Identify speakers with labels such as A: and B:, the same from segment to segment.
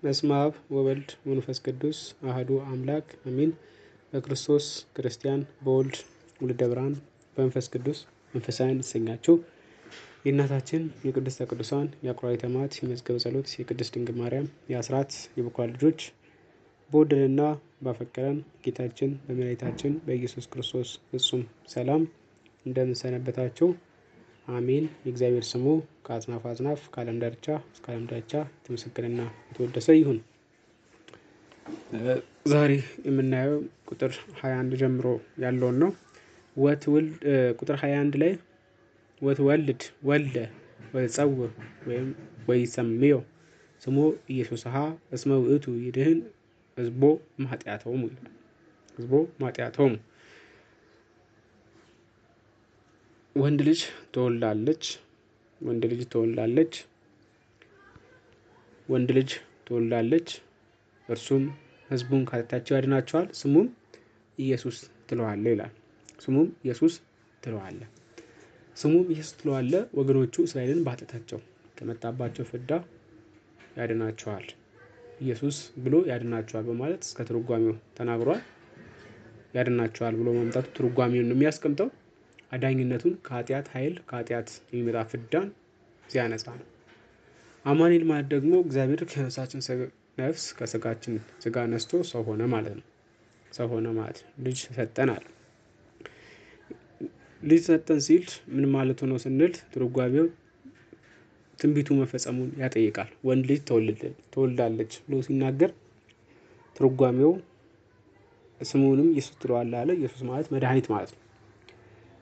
A: በስመ አብ ወወልድ ወመንፈስ ቅዱስ አሐዱ አምላክ አሜን። በክርስቶስ ክርስቲያን በወልድ ውልደ ብርሃን በመንፈስ ቅዱስ መንፈሳውያን የተሰኛችሁ የእናታችን የቅድስተ ቅዱሳን የአቁራሪተ ሰማዕት የመዝገበ ጸሎት የቅድስት ድንግል ማርያም የአስራት የበኩራት ልጆች በወደደንና ባፈቀረን ጌታችን በመድኃኒታችን በኢየሱስ ክርስቶስ ፍጹም ሰላም እንደምን ሰነበታችሁ? አሜን። የእግዚአብሔር ስሙ ከአጽናፍ አጽናፍ ከዓለም ዳርቻ እስከ ዓለም ዳርቻ የተመሰገነና የተወደሰ ይሁን። ዛሬ የምናየው ቁጥር 21 ጀምሮ ያለውን ነው። ቁጥር 21 ላይ ወትወልድ ወልደ ወይጸውዕ ወይም ወይሰምዮ ስሙ ኢየሱስሃ እስመ ውእቱ ይድህን ሕዝቦ እምኃጢአቶሙ ይላል። ሕዝቦ እምኃጢአቶሙ ወንድ ልጅ ትወልዳለች፣ ወንድ ልጅ ትወልዳለች፣ ወንድ ልጅ ትወልዳለች፣ እርሱም ሕዝቡን ከኃጢአታቸው ያድናቸዋል፣ ስሙም ኢየሱስ ትለዋለህ ይላል። ስሙም ኢየሱስ ትለዋለህ። ስሙም ኢየሱስ ትለዋለህ ወገኖቹ እስራኤልን በኃጢአታቸው ከመጣባቸው ፍዳ ያድናቸዋል። ኢየሱስ ብሎ ያድናቸዋል በማለት እስከ ትርጓሜው ተናግሯል። ያድናቸዋል ብሎ መምጣቱ ትርጓሜውን የሚያስቀምጠው አዳኝነቱን ከኃጢአት ኃይል ከኃጢአት የሚመጣ ፍዳን ሲያነሳ ነው። አማኑኤል ማለት ደግሞ እግዚአብሔር ከነፍሳችን ነፍስ ከስጋችን ስጋ ነስቶ ሰው ሆነ ማለት ነው። ሰው ሆነ ማለት ነው። ልጅ ሰጠናል። ልጅ ሰጠን ሲል ምን ማለት ነው ስንል ትርጓሜው ትንቢቱ መፈጸሙን ያጠይቃል። ወንድ ልጅ ትወልዳለች ብሎ ሲናገር ትርጓሜው ስሙንም ኢየሱስ ትለዋለህ አለ። ኢየሱስ ማለት መድኃኒት ማለት ነው።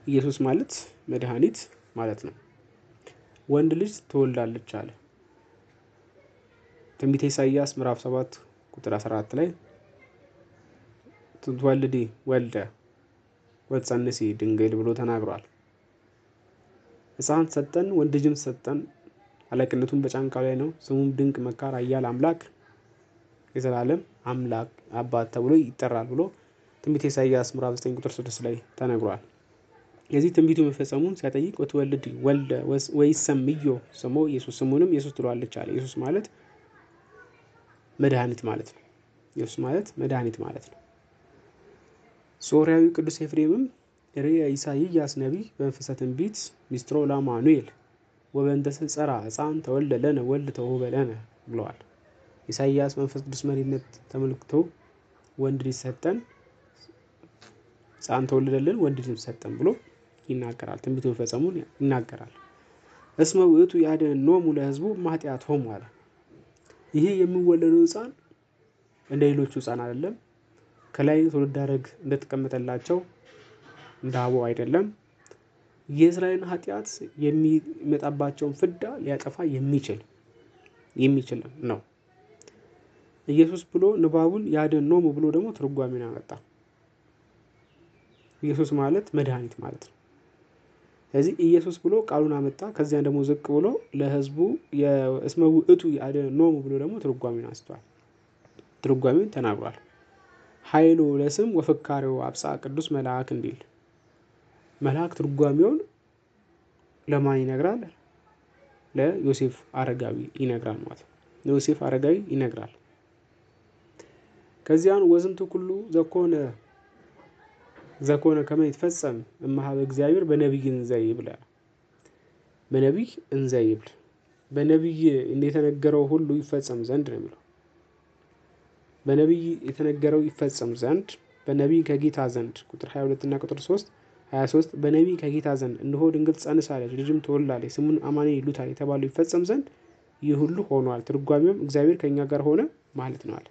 A: ኢየሱስ ማለት መድኃኒት ማለት ነው። ወንድ ልጅ ትወልዳለች አለ። ትንቢተ ኢሳይያስ ምዕራፍ 7 ቁጥር 14 ላይ ትወልዲ ወልደ ወትጸንሲ ድንግል ብሎ ተናግሯል። ሕፃን ሰጠን፣ ወንድ ልጅም ሰጠን፣ አለቅነቱን በጫንቃው ላይ ነው። ስሙም ድንቅ መካር፣ ኃያል አምላክ፣ የዘላለም አምላክ አባት ተብሎ ይጠራል ብሎ ትንቢተ ኢሳይያስ ምዕራፍ 9 ቁጥር 6 ላይ ተነግሯል። የዚህ ትንቢቱ መፈጸሙን ሲያጠይቅ ወትወልድ ወልደ ወይሰምዮ ስሙ ኢየሱስ ስሙንም ኢየሱስ ትለዋለች አለ። ኢየሱስ ማለት መድኃኒት ማለት ነው። ኢየሱስ ማለት መድኃኒት ማለት ነው። ሶርያዊ ቅዱስ ኤፍሬምም ርእየ ኢሳይያስ ነቢይ በመንፈሰ ትንቢት ሚስጥሮ ለአማኑኤል ወበእንተ ጸራ ሕፃን ተወልደ ለነ ወልድ ተውህበ ለነ ብለዋል። ኢሳይያስ መንፈስ ቅዱስ መሪነት ተመልክቶ ወንድ ልጅ ሰጠን፣ ሕፃን ተወልደልን፣ ወንድ ልጅ ሰጠን ብሎ ይናገራል። ትንቢቱ መፈጸሙን ይናገራል። እስመ ውእቱ ያድኅኖሙ ለሕዝቡ እምኃጢአቶሙ አለ። ይሄ የሚወለደው ሕፃን እንደ ሌሎቹ ሕፃን አይደለም። ከላይ ትውልድ ሐረግ እንደተቀመጠላቸው እንደ አበው አይደለም። የእስራኤልን ኃጢአት የሚመጣባቸውን ፍዳ ሊያጠፋ የሚችል ነው። ኢየሱስ ብሎ ንባቡን ያድኅኖሙ ብሎ ደግሞ ትርጓሜውን አመጣ። ኢየሱስ ማለት መድኃኒት ማለት ነው። ስለዚህ ኢየሱስ ብሎ ቃሉን አመጣ። ከዚያ ደግሞ ዝቅ ብሎ ለሕዝቡ እስመ ውእቱ ያድኅኖሙ ብሎ ደግሞ ትርጓሜውን አንስቷል። ትርጓሜውን ተናግሯል። ኃይሉ ለስም ወፍካሬው አብጻ ቅዱስ መልአክ እንዲል መልአክ ትርጓሜውን ለማን ይነግራል? ለዮሴፍ አረጋዊ ይነግራል ማለት ነው። ለዮሴፍ አረጋዊ ይነግራል። ከዚያን ወዝንቱ ኩሉ ዘኮነ ከመ ይትፈጸም እምኀበ እግዚአብሔር በነቢይ እንዘ ይብል። በነቢይ እንዘ ይብል በነቢይ እንደተነገረው ሁሉ ይፈጸም ዘንድ ነው የሚለው። በነቢይ የተነገረው ይፈጸም ዘንድ በነቢይ ከጌታ ዘንድ ቁጥር 22 እና ቁጥር 23 በነቢይ ከጌታ ዘንድ እነሆ ድንግል ትጸንሳለች፣ ልጅም ትወልዳለች፣ ስሙን አማኑኤል ይሉታል የተባለው ይፈጸም ዘንድ ይህ ሁሉ ሆኗል። ትርጓሜውም እግዚአብሔር ከኛ ጋር ሆነ ማለት ነው አለ።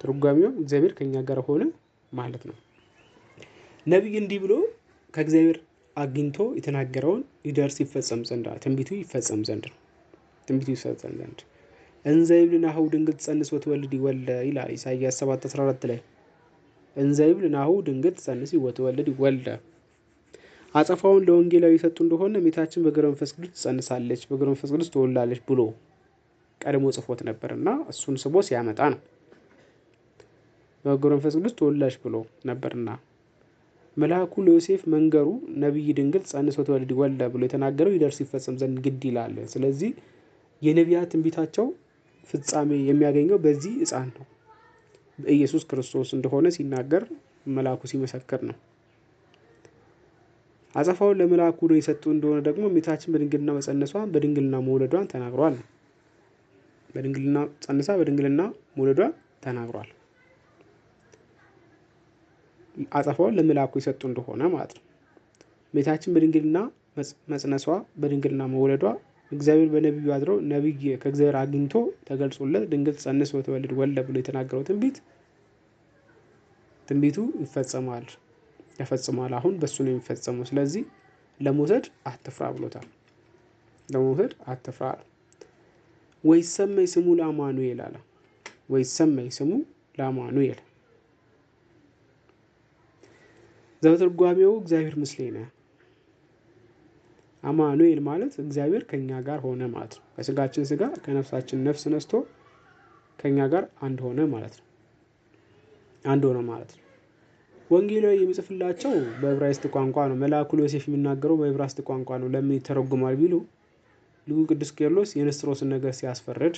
A: ትርጓሜውም እግዚአብሔር ከኛ ጋር ሆነ ማለት ነው። ነቢይ እንዲህ ብሎ ከእግዚአብሔር አግኝቶ የተናገረውን ይደርስ ይፈጸም ዘንድ ትንቢቱ ይፈጸም ዘንድ ነው። ትንቢቱ ይፈጸም ዘንድ እንዘ ይብል ናሁ ድንግል ትጸንስ ወትወልድ ወልደ ይላል ኢሳይያስ 7:14 ላይ እንዘ ይብል ናሁ ድንግል ትጸንስ ወትወልድ ወልደ። አጸፋውን ለወንጌላዊ የሰጡ እንደሆነ እመቤታችን በግብረ መንፈስ ቅዱስ ትጸንሳለች፣ በግብረ መንፈስ ቅዱስ ትወልዳለች ብሎ ቀድሞ ጽፎት ነበርና እሱን ስቦ ሲያመጣ ነው። በግብረ መንፈስ ቅዱስ ትወልዳለች ብሎ ነበርና መልአኩ ለዮሴፍ መንገሩ ነቢይ ድንግል ትጸንስ ወትወልድ ወልደ ብሎ የተናገረው ይደርስ ይፈጸም ዘንድ ግድ ይላል። ስለዚህ የነቢያት ትንቢታቸው ፍጻሜ የሚያገኘው በዚህ ሕፃን ነው። ኢየሱስ ክርስቶስ እንደሆነ ሲናገር መልአኩ ሲመሰክር ነው። አጸፋውን ለመልአኩ ነው የሰጡ እንደሆነ ደግሞ እመቤታችን በድንግልና መጸነሷን በድንግልና መውለዷን ተናግሯል። በድንግልና ጸንሳ በድንግልና መውለዷን ተናግሯል። አጸፋውን ለመልአኩ የሰጡ እንደሆነ ማለት ነው። እመቤታችን በድንግልና መጽነሷ በድንግልና መውለዷ እግዚአብሔር በነቢዩ አድሮ ነቢይ ከእግዚአብሔር አግኝቶ ተገልጾለት ድንግል ጸንስ ወትወልድ ወልደ ብሎ የተናገረው ትንቢቱ ይፈጸማል፣ ተፈጽሟል። አሁን በሱ ነው የሚፈጸመው። ስለዚህ ለመውሰድ አትፍራ ብሎታል። ለመውሰድ አትፍራ። ወይሰመይ ስሙ ለአማኑኤል አለ። ወይሰመይ ስሙ ለአማኑኤል ዘበትርጓሜው እግዚአብሔር ምስሌነ። አማኑኤል ማለት እግዚአብሔር ከኛ ጋር ሆነ ማለት ነው። ከስጋችን ስጋ ከነፍሳችን ነፍስ ነስቶ ከኛ ጋር አንድ ሆነ ማለት ነው። አንድ ሆነ ማለት ነው። ወንጌላዊ የሚጽፍላቸው በዕብራይስጥ ቋንቋ ነው። መልአኩ ለዮሴፍ የሚናገረው በዕብራይስጥ ቋንቋ ነው። ለምን ይተረጉማል ቢሉ ሊቁ ቅዱስ ቄርሎስ የንስጥሮስን ነገር ሲያስፈርድ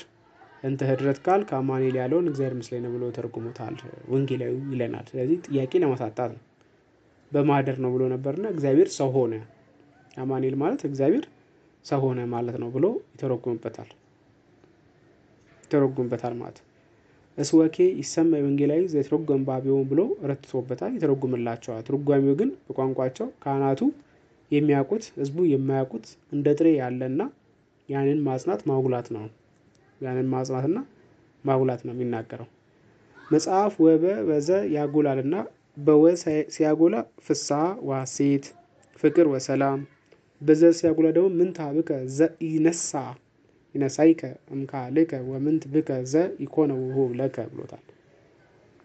A: እንተ ህድረት ቃል ከአማኑኤል ያለውን እግዚአብሔር ምስሌነ ብሎ ተርጉሞታል ወንጌላዊ ይለናል። ስለዚህ ጥያቄ ለማሳጣት ነው። በማህደር ነው ብሎ ነበርና እግዚአብሔር ሰው ሆነ፣ አማኑኤል ማለት እግዚአብሔር ሰው ሆነ ማለት ነው ብሎ ይተረጉምበታል ማለት። እስወኬ ይሰማይ ወንጌላዊ ዘትርጓም ባቢው ብሎ ረትቶበታል፣ ይተረጉምላቸዋል። ትርጓሜው ግን በቋንቋቸው ካህናቱ የሚያውቁት ህዝቡ የማያውቁት እንደ ጥሬ ያለና ያንን ማጽናት ማጉላት ነው። ያንን ማጽናትና ማጉላት ነው የሚናገረው። መጽሐፍ ወበ በዘ ያጎላልና በወ ሲያጎላ ፍስሐ ወሐሴት ፍቅር ወሰላም፣ በዘ ሲያጎላ ደግሞ ምንታ ብከ ዘ ይነሳ ይነሳይከ እምካልከ ወምንት ብከ ዘ ይኮነ ውሁብ ለከ ብሎታል።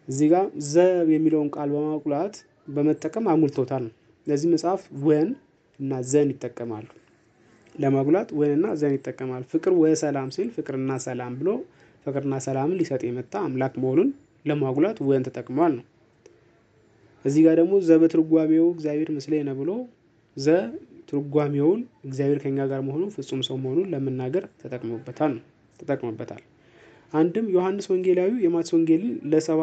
A: እዚህ ጋር ዘ የሚለውን ቃል በማጉላት በመጠቀም አጉልቶታል። ለዚህ መጽሐፍ ወን እና ዘን ይጠቀማሉ። ለማጉላት ወንና ዘን ይጠቀማሉ። ፍቅር ወሰላም ሲል ፍቅርና ሰላም ብሎ ፍቅርና ሰላምን ሊሰጥ የመጣ አምላክ መሆኑን ለማጉላት ወን ተጠቅሟል ነው። እዚህ ጋር ደግሞ ዘበትርጓሜው እግዚአብሔር ምስሌነ ብሎ ዘ ትርጓሜውን እግዚአብሔር ከኛ ጋር መሆኑን ፍጹም ሰው መሆኑን ለመናገር ተጠቅሞበታል። አንድም ዮሐንስ ወንጌላዊ የማቴዎስ ወንጌልን ለሰባ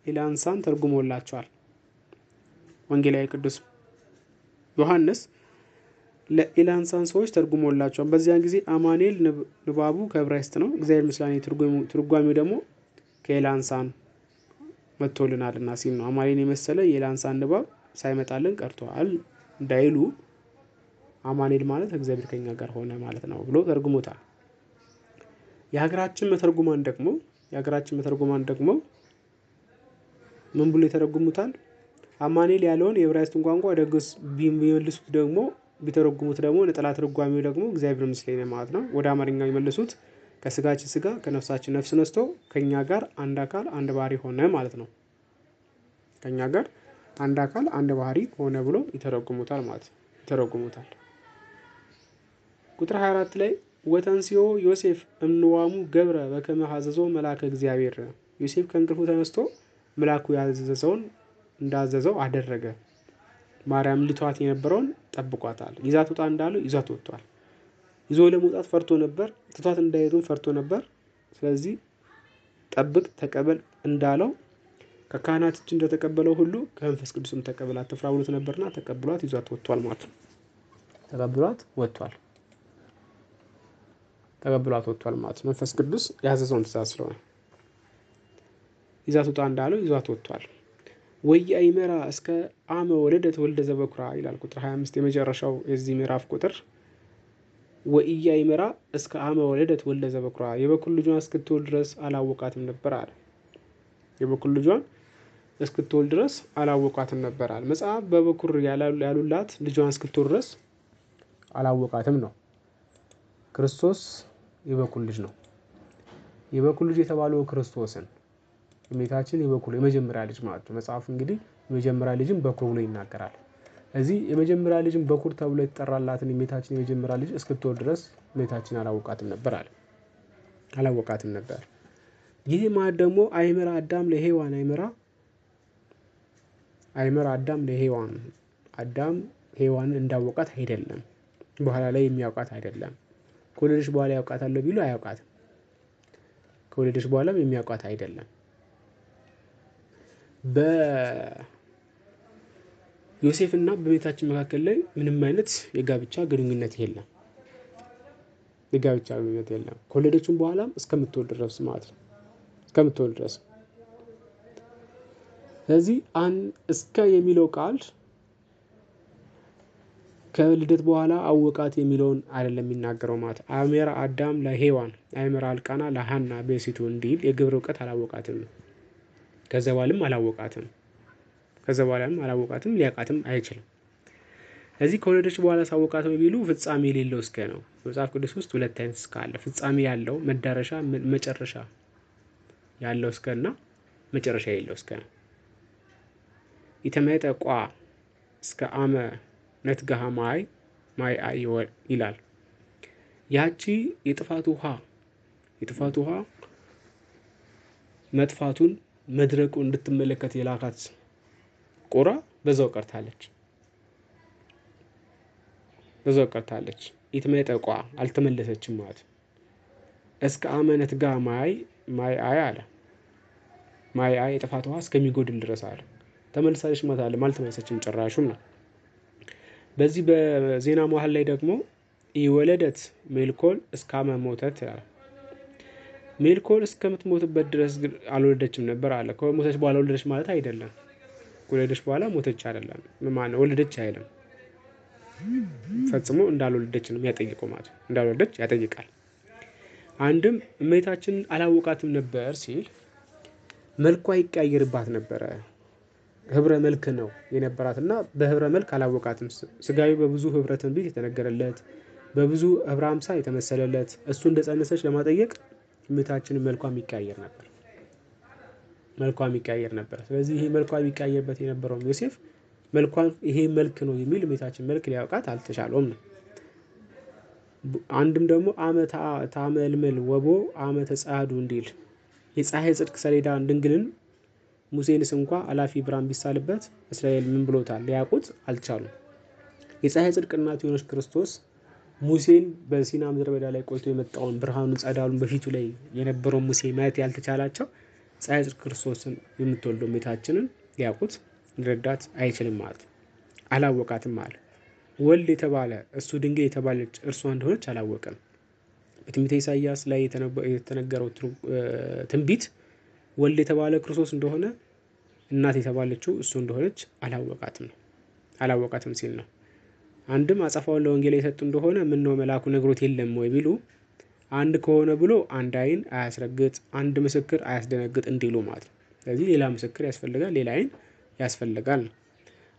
A: ኢላንሳን ተርጉሞላቸዋል። ወንጌላዊ ቅዱስ ዮሐንስ ለኢላንሳን ሰዎች ተርጉሞላቸዋል። በዚያን ጊዜ አማኑኤል ንባቡ ከዕብራይስጥ ነው። እግዚአብሔር ምስሌነ ትርጓሜው ደግሞ ከኢላንሳን መጥቶልናልና ሲል ነው። አማኑኤል የመሰለ የኢላንሳን ንባብ ሳይመጣልን ቀርቷል እንዳይሉ አማኑኤል ማለት እግዚአብሔር ከኛ ጋር ሆነ ማለት ነው ብሎ ተርጉሞታል። የሀገራችን መተርጉማን ደግሞ ምን ብሎ የተረጉሙታል? አማኑኤል ያለውን የዕብራይስጥን ቋንቋ ወደ ግዕዝ ቢመልሱት ደግሞ ቢተረጉሙት ደግሞ ነጠላ ትርጓሜው ደግሞ እግዚአብሔር ምስሌነ ማለት ነው። ወደ አማርኛ ይመልሱት ከስጋችን ስጋ ከነፍሳችን ነፍስ ነስቶ ከኛ ጋር አንድ አካል አንድ ባህሪ ሆነ ማለት ነው። ከኛ ጋር አንድ አካል አንድ ባህሪ ሆነ ብሎ ይተረጉሙታል ማለት ነው። ይተረጉሙታል። ቁጥር 24 ላይ ወተንሲዮ ዮሴፍ እምንዋሙ ገብረ በከመ ሐዘዞ መልአከ እግዚአብሔር። ዮሴፍ ከእንቅልፉ ተነስቶ መልአኩ ያዘዘውን እንዳዘዘው አደረገ። ማርያም ልቷት የነበረውን ጠብቋታል። ይዛት ወጣ እንዳለው ይዛት ወጥቷል። ይዞ ለመውጣት ፈርቶ ነበር። ትቷት እንዳይሄዱን ፈርቶ ነበር። ስለዚህ ጠብቅ ተቀበል እንዳለው ከካህናት እጅ እንደተቀበለው ሁሉ ከመንፈስ ቅዱስም ተቀበል አትፍራ ብሎት ነበርና ተቀብሏት ይዟት ወጥቷል ማለት ነው። ተቀብሏት ወጥቷል ማለት ነው። መንፈስ ቅዱስ ያዘዘውን ትእዛዝ ስለሆነ ይዛት ወጣ እንዳለው ይዟት ወጥቷል። ወኢያእመራ እስከ አመ ወለደት ወልደ ዘበኩራ ይላል ቁጥር 25 የመጨረሻው የዚህ ምዕራፍ ቁጥር። ወኢያእመራ እስከ አመ ወለደት ወልደ ዘበኩራ የበኩር ልጇን እስክትወልድ ድረስ አላወቃትም ነበር አለ። የበኩር ልጇን እስክትወልድ ድረስ አላወቃትም ነበር አለ። መጽሐፍ በበኩር ያሉላት ልጇን እስክትወልድ ድረስ አላወቃትም ነው። ክርስቶስ የበኩር ልጅ ነው። የበኩር ልጅ የተባለው ክርስቶስን እመቤታችን የበኩር የመጀመሪያ ልጅ ማለት ነው። መጽሐፍ እንግዲህ የመጀመሪያ ልጅም በኩር ብሎ ይናገራል። እዚህ የመጀመሪያ ልጅም በኩር ተብሎ የተጠራላትን እመቤታችን የመጀመሪያ ልጅ እስክትወልድ ድረስ እመቤታችን አላወቃትም ነበር አለ። አላወቃትም ነበር። ይህ ማለት ደግሞ አይመራ አዳም ለሔዋን አይመራ አዳም ለሔዋን አዳም ሔዋንን እንዳወቃት አይደለም። በኋላ ላይ የሚያውቃት አይደለም። ከወለደች በኋላ ያውቃታል ቢሉ አያውቃትም። ከወለደች በኋላም የሚያውቃት አይደለም። በዮሴፍና በእመቤታችን መካከል ላይ ምንም አይነት የጋብቻ ግንኙነት የለም። የጋብቻ ግንኙነት የለም። ከወለደችም በኋላም እስከምትወልድ ድረስ ማለት ነው። እስከምትወልድ ድረስ። ስለዚህ እስከ የሚለው ቃል ከልደት በኋላ አወቃት የሚለውን አይደለም የሚናገረው ማለት ነው። አሜራ አዳም ለሔዋን አሜራ አልቃና ለሐና በሴቱ እንዲል የግብር እውቀት አላወቃትም። ከዛ በኋላም አላወቃትም ሊያውቃትም አይችልም። ስለዚህ ከወለደች በኋላ ሳወቃት ነው ቢሉ ፍጻሜ የሌለው እስከ ነው። መጽሐፍ ቅዱስ ውስጥ ሁለት አይነት እስከ አለ። ፍጻሜ ያለው መዳረሻ መጨረሻ ያለው እስከና መጨረሻ የሌለው እስከ ነው። ኢተመጠቋ እስከ አመ ነትገሃ ማይ አይወል ይላል። ያቺ የጥፋት ውሃ መጥፋቱን መድረቁ እንድትመለከት የላካት ቁራ በዛው ቀርታለች። ኢትመጠቋ አልተመለሰችም ማለት እስከ አመ ነትገሃ ማይ አይ አለ። ማይ አይ የጥፋት ውሃ እስከሚጎድል ድረስ አለ። ተመልሳለች ማለት አለ። አልተመለሰችም ጭራሹም ነው። በዚህ በዜና መዋዕል ላይ ደግሞ የወለደት ሜልኮል እስከ አመ ሞተት ይላል። ሜልኮል እስከምትሞትበት ድረስ አልወለደችም ነበር አለ። ከሞተች በኋላ ወለደች ማለት አይደለም። ከወለደች በኋላ ሞተች አይደለም። ማነው ወለደች አይደለም። ፈጽሞ እንዳልወለደች ነው የሚያጠይቀው ማለት ነው። እንዳልወለደች ያጠይቃል። አንድም እመቤታችን አላወቃትም ነበር ሲል መልኳ ይቀያየርባት ነበረ። ህብረ መልክ ነው የነበራትና በህብረ መልክ አላወቃትም። ስጋዊ በብዙ ህብረ ትንቢት የተነገረለት በብዙ ህብረ አምሳል የተመሰለለት እሱ እንደጸነሰች ለማጠየቅ እመቤታችንን መልኳ የሚቀያየር ነበር። ስለዚህ ይሄ መልኳ የሚቀያየርበት የነበረው ዮሴፍ መልኳን ይሄ መልክ ነው የሚል እመቤታችን መልክ ሊያውቃት አልተቻለውም ነው። አንድም ደግሞ አመት ታመልመል ወቦ አመተ ጻዱ እንዲል የፀሐይ ጽድቅ ሰሌዳ ድንግልን ሙሴንስ እንኳ አላፊ ብርሃን ቢሳልበት እስራኤል ምን ብሎታል ሊያውቁት አልቻሉም። የፀሐይ ጽድቅ እናቱ የሆነች ክርስቶስ ሙሴን በሲና ምድረ በዳ ላይ ቆይቶ የመጣውን ብርሃኑን ጸዳሉን በፊቱ ላይ የነበረው ሙሴ ማየት ያልተቻላቸው ፀሐይ ጽድቅ ክርስቶስን የምትወልደው እመቤታችንን ሊያውቁት ሊረዳት አይችልም ማለት አላወቃትም ማለት። ወልድ የተባለ እሱ ድንግል የተባለች እርሷ እንደሆነች አላወቀም። በትንቢተ ኢሳይያስ ላይ የተነገረው ትንቢት ወልድ የተባለ ክርስቶስ እንደሆነ እናት የተባለችው እሱ እንደሆነች አላወቃትም ሲል ነው። አንድም አጸፋውን ለወንጌል የሰጡ እንደሆነ ምን ነው መልአኩ ነግሮት የለም ወይ ቢሉ አንድ ከሆነ ብሎ አንድ አይን አያስረግጥ አንድ ምስክር አያስደነግጥ እንዲሉ ማለት ነው። ስለዚህ ሌላ ምስክር ያስፈልጋል፣ ሌላ አይን ያስፈልጋል ነው።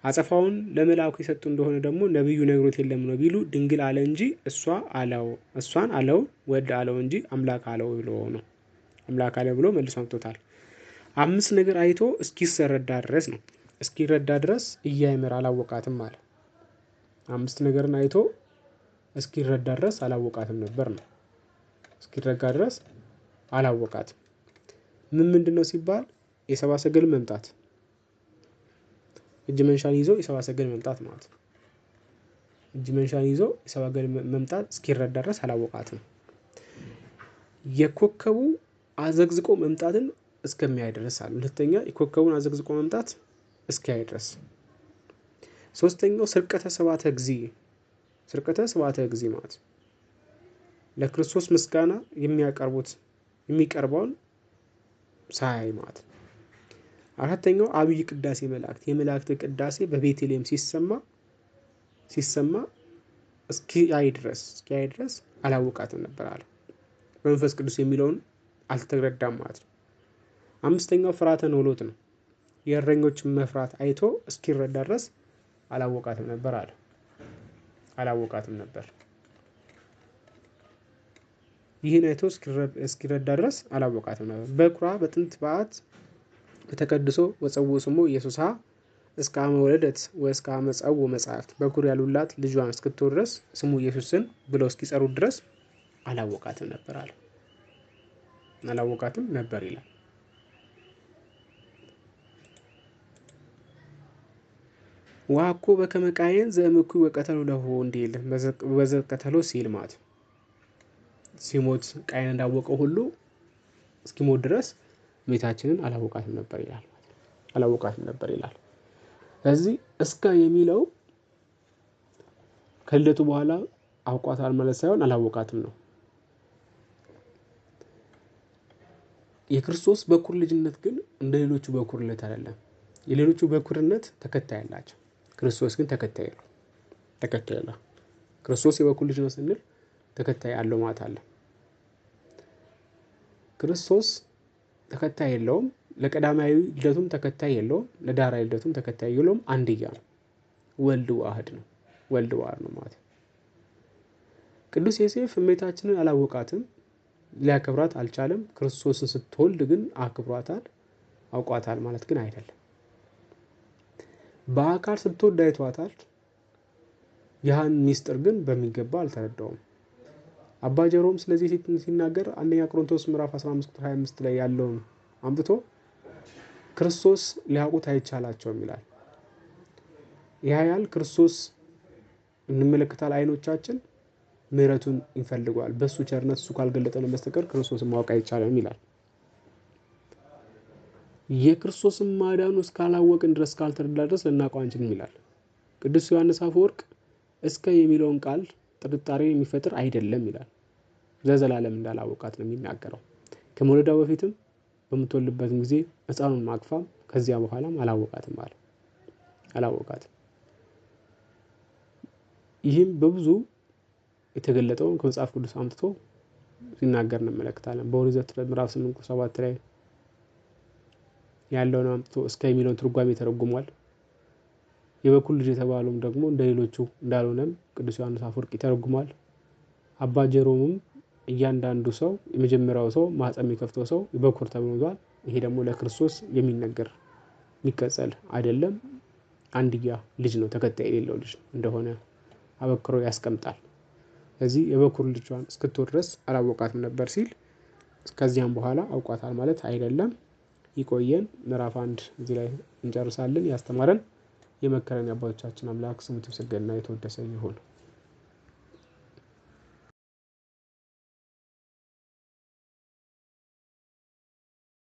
A: አጸፋውን ለመልአኩ የሰጡ እንደሆነ ደግሞ ነብዩ ነግሮት የለም ነው ቢሉ ድንግል አለ እንጂ እሷን አለው ወድ አለው እንጂ አምላክ አለው ብሎ ነው። አምላክ አለ ብሎ መልሶ አምጥቶታል። 5 ነገር አይቶ እስኪረዳ ድረስ ነው። እስኪረዳ ድረስ እያይመር አላወቃትም አለ። 5 ነገርን አይቶ እስኪረዳ ድረስ አላወቃትም ነበር ነው። እስኪረጋ ድረስ አላወቃትም። ምንድነው ሲባል የሰብአ ሰገል መምጣት፣ እጅ መንሻን ይዞ የሰብአ ሰገል መምጣት ማለት ነው። እጅ መንሻን ይዞ የሰብአ ሰገል መምጣት እስኪረዳ ድረስ አላወቃትም። የኮከቡ አዘግዝቆ መምጣትን እስከሚያይ ድረስ አለ። ሁለተኛ የኮከቡን አዘግዝቆ መምጣት እስኪያይ ድረስ። ሶስተኛው ስርቀተ ሰባተ ጊዜ ማለት ለክርስቶስ ምስጋና የሚቀርበውን ሳያይ ማለት። አራተኛው አብይ ቅዳሴ መላእክት የመላእክት ቅዳሴ በቤተልሔም ሲሰማ እስኪያይ ድረስ አላወቃትም ነበር አለ። መንፈስ ቅዱስ የሚለውን አልተረዳም ማለት ነው። 5ኛው ፍርሃተ ኖሎት ነው። የእረኞችን መፍራት አይቶ እስኪረዳ ድረስ አላወቃትም ነበር አለ። ይህን አይቶ እስኪረዳ ድረስ አላወቃትም ነበር። በኩራ በጥንት በዓት በተቀድሶ ወጸውዖ ስሙ ኢየሱስ እስከ አመ ወለደት ወእስከ አመ ጸውዖ መጻሕፍት በኩር ያሉላት ልጇን እስክትወልድ ድረስ ስሙ ኢየሱስን ብለው እስኪጸሩት ድረስ አላወቃትም ነበር አለ። አላወቃትም ነበር ይላል። ዋኮ በከመ ቃየን ዘእምኩ ወቀተሉ ለሁ እንዲል በዘቀተሎ ሲል ማለት ሲሞት ቃየን እንዳወቀው ሁሉ እስኪሞት ድረስ እመቤታችንን አላወቃትም ነበር ይላል። ስለዚህ እስከ የሚለው ከልደቱ በኋላ አውቋታል ማለት ሳይሆን አላወቃትም ነው። የክርስቶስ በኩር ልጅነት ግን እንደ ሌሎቹ በኩርነት አይደለም። የሌሎቹ በኩርነት ተከታይ አላቸው። ክርስቶስ ግን ተከታይ የለውም። ክርስቶስ የበኩር ልጅ ነው ስንል ተከታይ አለው ማለት አለ። ክርስቶስ ተከታይ የለውም። ለቀዳማዊ ልደቱም ተከታይ የለውም። ለዳህራዊ ልደቱም ተከታይ የለውም። አንድያ ነው። ወልድ ዋህድ ነው። ወልድ ዋህድ ነው ማለት። ቅዱስ ዮሴፍ እመቤታችንን አላወቃትም፣ ሊያከብራት አልቻለም። ክርስቶስን ስትወልድ ግን አክብሯታል፣ አውቋታል ማለት ግን አይደለም። በአካል ስትወልድ አይቷታል። ያን ሚስጥር ግን በሚገባ አልተረዳውም። አባ ጀሮም ስለዚህ ሲናገር አንደኛ ቆሮንቶስ ምዕራፍ 15 ቁጥር 25 ላይ ያለውን አምጥቶ ክርስቶስ ሊያውቁት አይቻላቸውም ይላል። ያያል ክርስቶስ እንመለከታል፣ አይኖቻችን ምሕረቱን ይፈልጋል። በሱ ቸርነት እሱ ካልገለጠን በስተቀር ክርስቶስን ማወቅ አይቻልም ይላል። የክርስቶስን ማዳኑ እስካላወቅን ድረስ ካልተረዳ ድረስ ልናውቀው አንችልም ይላል። ቅዱስ ዮሐንስ አፈወርቅ እስከ የሚለውን ቃል ጥርጣሬ የሚፈጥር አይደለም ይላል። ዘዘላለም እንዳላወቃት ነው የሚናገረው። ከመውለዷ በፊትም በምትወልድበትም ጊዜ ሕፃኑን ማቅፋም ከዚያ በኋላም አላወቃትም ማለት አላወቃትም። ይህም በብዙ የተገለጠውን ከመጽሐፍ ቅዱስ አምጥቶ ሲናገር እንመለከታለን። በኦሪት ዘፍጥረት ምዕራፍ 8 ቁጥር 7 ላይ ያለውን አምጥቶ እስከ የሚለውን ትርጓሜ ተረጉሟል። የበኩር ልጅ የተባለውም ደግሞ እንደሌሎቹ እንዳልሆነም ቅዱስ ዮሐንስ አፈወርቅ ይተረጉማል። አባ ጀሮምም እያንዳንዱ ሰው የመጀመሪያው ሰው ማህፀን የሚከፍተው ሰው የበኩር ተብሏል። ይሄ ደግሞ ለክርስቶስ የሚነገር የሚቀጸል አይደለም። አንድያ ልጅ ነው፣ ተከታይ የሌለው ልጅ እንደሆነ አበክሮ ያስቀምጣል። ስለዚህ የበኩር ልጇን እስክትወልድ ድረስ አላወቃትም ነበር ሲል ከዚያም በኋላ አውቋታል ማለት አይደለም። ይቆየን። ምዕራፍ 1 እዚህ ላይ እንጨርሳለን። ያስተማረን የመከረን የአባቶቻችን አምላክ ስሙ የተመሰገነና የተወደሰ ይሁን።